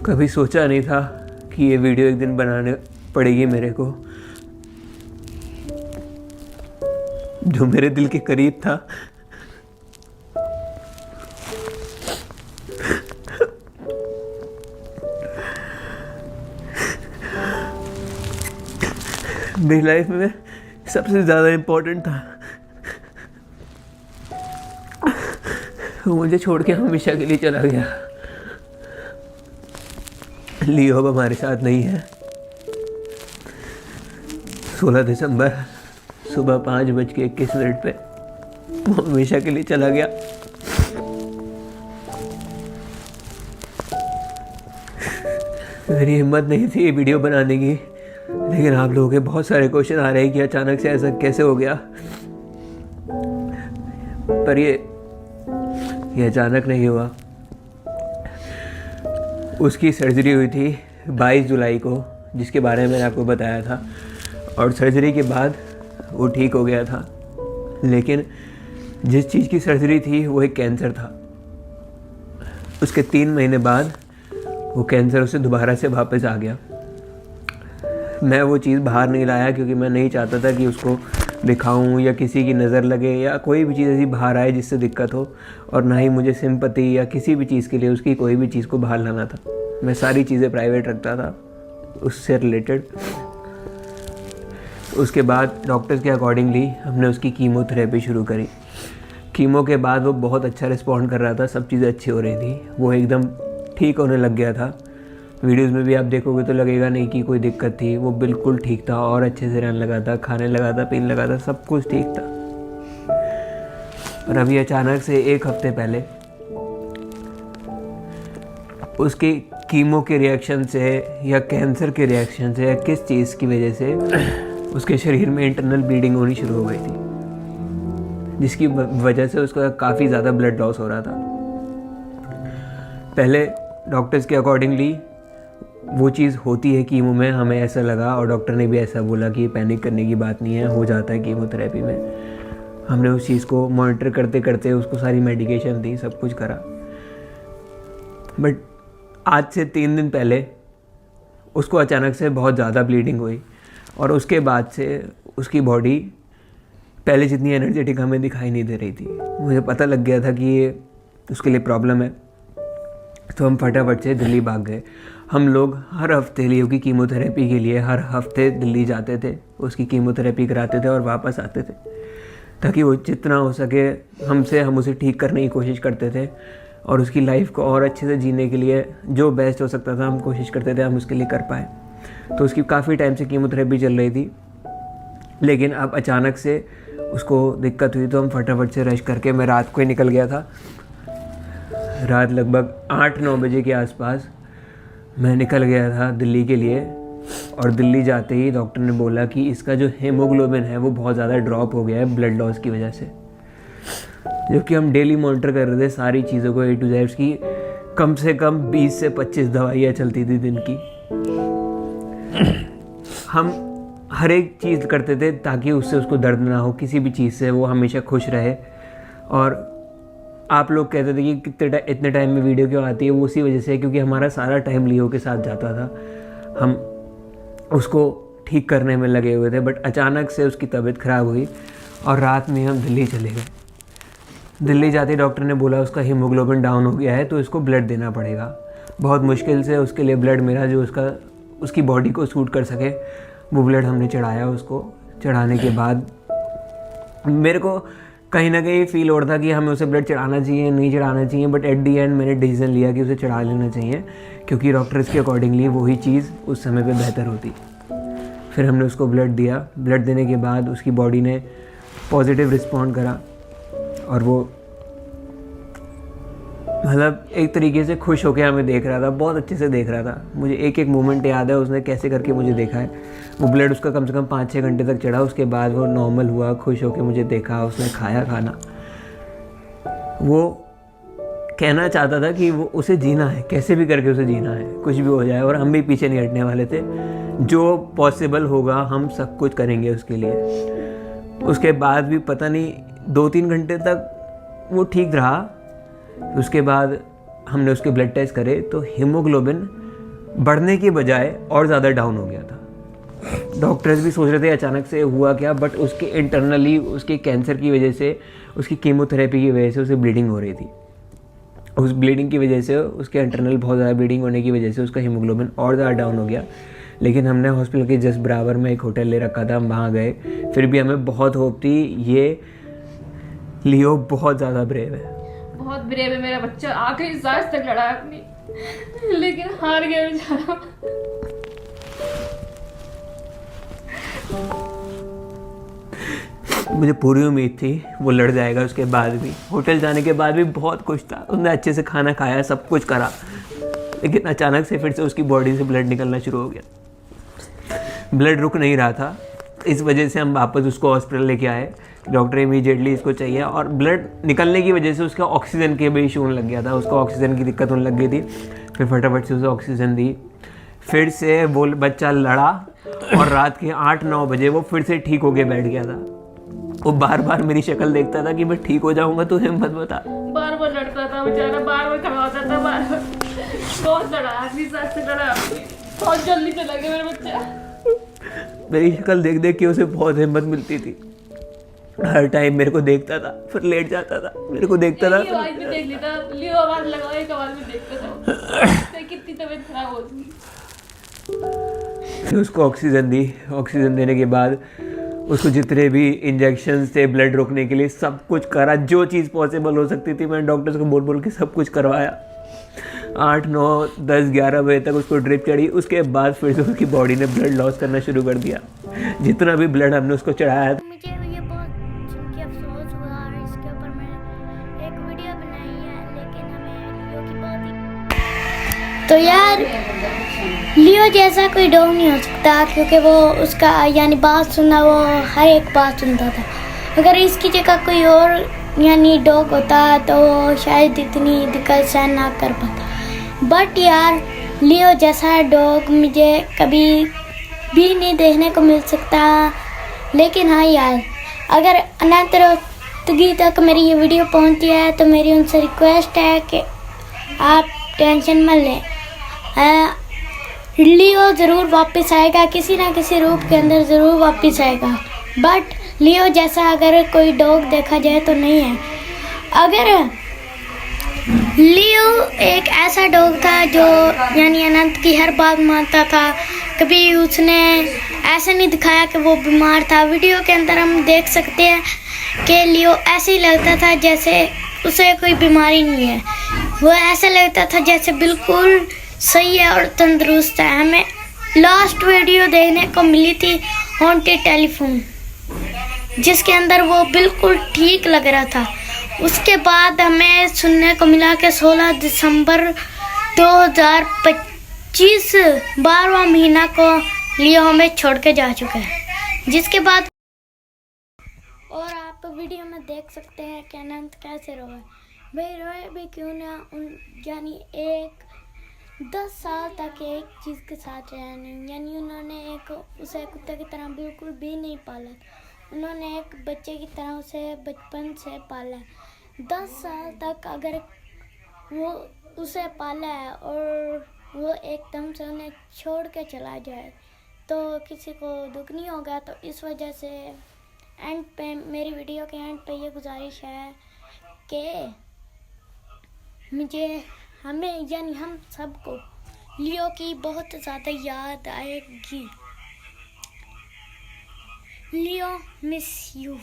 कभी सोचा नहीं था कि ये वीडियो एक दिन बनाने पड़ेगी मेरे को, जो मेरे दिल के करीब था। मेरी लाइफ में सबसे ज़्यादा इम्पोर्टेंट था। वो मुझे छोड़ के हमेशा के लिए चला गया। लियो अब हमारे साथ नहीं है। 16 दिसंबर सुबह 5:21 पे वो हमेशा के लिए चला गया। मेरी हिम्मत नहीं थी ये वीडियो बनाने की, लेकिन आप लोगों के बहुत सारे क्वेश्चन आ रहे हैं कि अचानक से ऐसा कैसे हो गया। पर ये अचानक नहीं हुआ। उसकी सर्जरी हुई थी 22 जुलाई को, जिसके बारे में मैंने आपको बताया था, और सर्जरी के बाद वो ठीक हो गया था। लेकिन जिस चीज़ की सर्जरी थी वो एक कैंसर था। उसके 3 महीने बाद वो कैंसर उसे दोबारा से वापस आ गया। मैं वो चीज़ बाहर नहीं लाया क्योंकि मैं नहीं चाहता था कि उसको दिखाऊं या किसी की नज़र लगे या कोई भी चीज़ ऐसी बाहर आए जिससे दिक्कत हो, और ना ही मुझे सिंपैथी या किसी भी चीज़ के लिए उसकी कोई भी चीज़ को बाहर लाना था। मैं सारी चीज़ें प्राइवेट रखता था उससे रिलेटेड। उसके बाद डॉक्टर्स के अकॉर्डिंगली हमने उसकी कीमोथेरेपी शुरू करी। कीमो के बाद वो बहुत अच्छा रिस्पॉन्ड कर रहा था, सब चीज़ें अच्छी हो रही थी, वो एकदम ठीक होने लग गया था। वीडियोस में भी आप देखोगे तो लगेगा नहीं कि कोई दिक्कत थी, वो बिल्कुल ठीक था और अच्छे से रहने लगा था, खाने लगा था, पीने लगा था, सब कुछ ठीक था। और अभी अचानक से 1 हफ्ते पहले उसकी कीमो के रिएक्शन से या कैंसर के रिएक्शन से या किस चीज़ की वजह से उसके शरीर में इंटरनल ब्लीडिंग होनी शुरू हो गई थी, जिसकी वजह से उसका काफ़ी ज़्यादा ब्लड लॉस हो रहा था। पहले डॉक्टर्स के अकॉर्डिंगली वो चीज़ होती है कीमो में, हमें ऐसा लगा, और डॉक्टर ने भी ऐसा बोला कि पैनिक करने की बात नहीं है, हो जाता है कीमोथेरेपी में। हमने उस चीज़ को मॉनिटर करते करते उसको सारी मेडिकेशन दी, सब कुछ करा। बट आज से 3 दिन पहले उसको अचानक से बहुत ज़्यादा ब्लीडिंग हुई, और उसके बाद से उसकी बॉडी पहले जितनी एनर्जेटिक हमें दिखाई नहीं दे रही थी। मुझे पता लग गया था कि ये उसके लिए प्रॉब्लम है, तो हम फटाफट से दिल्ली भाग गए। हम लोग हर हफ्ते लियो की कीमोथेरेपी के लिए हर हफ्ते दिल्ली जाते थे, उसकी कीमोथेरेपी कराते थे और वापस आते थे, ताकि वो जितना हो सके हम उसे ठीक करने की कोशिश करते थे, और उसकी लाइफ को और अच्छे से जीने के लिए जो बेस्ट हो सकता था हम कोशिश करते थे हम उसके लिए कर पाए। तो उसकी काफ़ी टाइम से कीमोथेरेपी चल रही थी, लेकिन अब अचानक से उसको दिक्कत हुई, तो हम फटाफट से रश करके, मैं रात को ही निकल गया था। रात लगभग 8-9 बजे के आसपास मैं निकल गया था दिल्ली के लिए, और दिल्ली जाते ही डॉक्टर ने बोला कि इसका जो हीमोग्लोबिन है वो बहुत ज़्यादा ड्रॉप हो गया है ब्लड लॉस की वजह से। जबकि हम डेली मॉनिटर कर रहे थे सारी चीज़ों को, A to Z की कम से कम 20 से 25 दवाइयाँ चलती थी दिन की। हम हर एक चीज़ करते थे ताकि उससे उसको दर्द ना हो, किसी भी चीज़ से वो हमेशा खुश रहे। और आप लोग कहते थे कि इतने टाइम में वीडियो क्यों आती है, वो उसी वजह से, क्योंकि हमारा सारा टाइम लियो के साथ जाता था, हम उसको ठीक करने में लगे हुए थे। बट अचानक से उसकी तबीयत ख़राब हुई और रात में हम दिल्ली चले गए। दिल्ली जाते डॉक्टर ने बोला उसका हीमोग्लोबिन डाउन हो गया है, तो इसको ब्लड देना पड़ेगा। बहुत मुश्किल से उसके लिए ब्लड मिला जो उसकी बॉडी को सूट कर सके, वो ब्लड हमने चढ़ाया। उसको चढ़ाने के बाद मेरे को कहीं ना कहीं फील हो रहा था कि हमें उसे ब्लड चढ़ाना चाहिए, नहीं चढ़ाना चाहिए, बट एट दी एंड मैंने डिसीजन लिया कि उसे चढ़ा लेना चाहिए, क्योंकि डॉक्टर्स के अकॉर्डिंगली वही चीज़ उस समय पे बेहतर होती। फिर हमने उसको ब्लड दिया। ब्लड देने के बाद उसकी बॉडी ने पॉजिटिव रिस्पॉन्ड करा, और वो मतलब एक तरीके से खुश होकर हमें देख रहा था, बहुत अच्छे से देख रहा था। मुझे एक एक मोमेंट याद है उसने कैसे करके मुझे देखा है। वो ब्लड उसका कम से कम 5-6 घंटे तक चढ़ा, उसके बाद वो नॉर्मल हुआ, खुश होकर मुझे देखा, उसने खाया खाना। वो कहना चाहता था कि वो उसे जीना है, कैसे भी करके उसे जीना है, कुछ भी हो जाए, और हम भी पीछे नहीं हटने वाले थे। जो पॉसिबल होगा हम सब कुछ करेंगे उसके लिए। उसके बाद भी पता नहीं 2-3 घंटे तक वो ठीक रहा। उसके बाद हमने उसके ब्लड टेस्ट करे तो हीमोग्लोबिन बढ़ने की बजाय और ज़्यादा डाउन हो गया था। डॉक्टर्स भी सोच रहे थे अचानक से हुआ क्या, बट उसके इंटरनली उसके कैंसर की वजह से, उसकी कीमोथेरेपी की वजह से उसे ब्लीडिंग हो रही थी। उस ब्लीडिंग की वजह से, उसके इंटरनल बहुत ज़्यादा ब्लीडिंग होने की वजह से उसका हीमोग्लोबिन और ज़्यादा डाउन हो गया। लेकिन हमने हॉस्पिटल के जस्ट बराबर में एक होटल ले रखा था, हम वहाँ गए। फिर भी हमें बहुत होप थी। ये लियो बहुत ज़्यादा ब्रेव है, बहुत ब्रेव है मेरा बच्चा। आखिरी सांस तक लड़ा अपनी, लेकिन हार गया बेचारा। मुझे पूरी उम्मीद थी वो लड़ जाएगा। उसके बाद भी, होटल जाने के बाद भी बहुत कुछ था। उसने अच्छे से खाना खाया, सब कुछ करा, लेकिन अचानक से फिर से उसकी बॉडी से ब्लड निकलना शुरू हो गया। ब्लड रुक नहीं रहा था। इस वजह से हम वापस उसको हॉस्पिटल लेके आए। डॉक्टर इमीडिएटली इसको चाहिए, और ब्लड निकलने की वजह से उसका ऑक्सीजन के भी इशू होने लग गया था। उसको ऑक्सीजन की दिक्कत होने लग गई थी। फिर फटाफट से उसे ऑक्सीजन दी। फिर से वो बच्चा लड़ा, और रात के 8-9 बजे वो फिर से ठीक होके बैठ गया था। वो बार बार मेरी शक्ल देखता था कि मैं ठीक हो जाऊंगा, तू हिम्मत बता। बार बार लड़ता था बेचारा, बार बार खड़ा होता था, बार बार बहुत लड़ा, आखिरी सांस से लड़ा। बहुत जल्दी चला गया मेरा बच्चा। मेरी शक्ल देख देख के उसे बहुत हिम्मत मिलती थी। हर टाइम मेरे को देखता था, फिर लेट जाता था, मेरे को देखता था। आवाज भी देख लेता, लियो आवाज लगाओ, एक आवाज में देखता था कितनी तबीयत खराब होती। फिर उसको ऑक्सीजन दी। ऑक्सीजन देने के बाद उसको जितने भी इंजेक्शन थे ब्लड रोकने के लिए, सब कुछ करा। जो चीज़ पॉसिबल हो सकती थी मैंने डॉक्टर्स को बोल बोल के सब कुछ करवाया। 8, 9, 10, 11 बजे तक उसको ड्रिप चढ़ी। उसके बाद फिर से उसकी बॉडी ने ब्लड लॉस करना शुरू कर दिया। जितना भी ब्लड हमने उसको चढ़ाया। मुझे ये बहुत सुन के अफसोस हुआ, और इसके ऊपर मैंने एक वीडियो बनाई है, लेकिन हमें लियो की बहुत ही, तो यार लियो जैसा कोई डॉग नहीं हो सकता, क्योंकि वो उसका यानी बात सुनना, वो हर एक बात सुनता था। अगर इसकी जगह कोई और यानी डॉग होता तो शायद इतनी दिक्कत सहन ना कर पाता। बट यार लियो जैसा डॉग मुझे कभी भी नहीं देखने को मिल सकता। लेकिन हाँ यार, अगर अनंत रोहतगी तक मेरी ये वीडियो पहुंची है तो मेरी उनसे रिक्वेस्ट है कि आप टेंशन मत लें। लियो ज़रूर वापस आएगा, किसी ना किसी रूप के अंदर ज़रूर वापस आएगा। बट लियो जैसा अगर कोई डॉग देखा जाए तो नहीं है। अगर लियो एक ऐसा डॉग था जो यानी अनंत की हर बात मानता था, कभी उसने ऐसे नहीं दिखाया कि वो बीमार था। वीडियो के अंदर हम देख सकते हैं कि लियो ऐसे ही लगता था जैसे उसे कोई बीमारी नहीं है। वो ऐसा लगता था जैसे बिल्कुल सही है और तंदुरुस्त है। हमें लास्ट वीडियो देखने को मिली थी हॉन्टेड टेलीफोन, जिसके अंदर वो बिल्कुल ठीक लग रहा था। उसके बाद हमें सुनने को मिला कि 16 दिसंबर 2025 12वां महीना को लियो हमें छोड़ के जा चुका है। जिसके बाद और आप वीडियो में देख सकते हैं कि अनंत कैसे रोए। भाई रोए भी क्यों ना, यानी 10 साल तक एक चीज़ के साथ रहने, यानी उन्होंने उसे कुत्ते की तरह बिल्कुल भी नहीं पाला। उन्होंने एक बच्चे की तरह उसे बचपन से पाला है। 10 साल तक अगर वो उसे पाला है और वो एकदम से उन्हें छोड़ के चला जाए तो किसी को दुख नहीं होगा। तो इस वजह से एंड पे, मेरी वीडियो के एंड पे ये गुजारिश है कि हमें यानी हम सबको लियो की बहुत ज़्यादा याद आएगी। लियो मिस यू।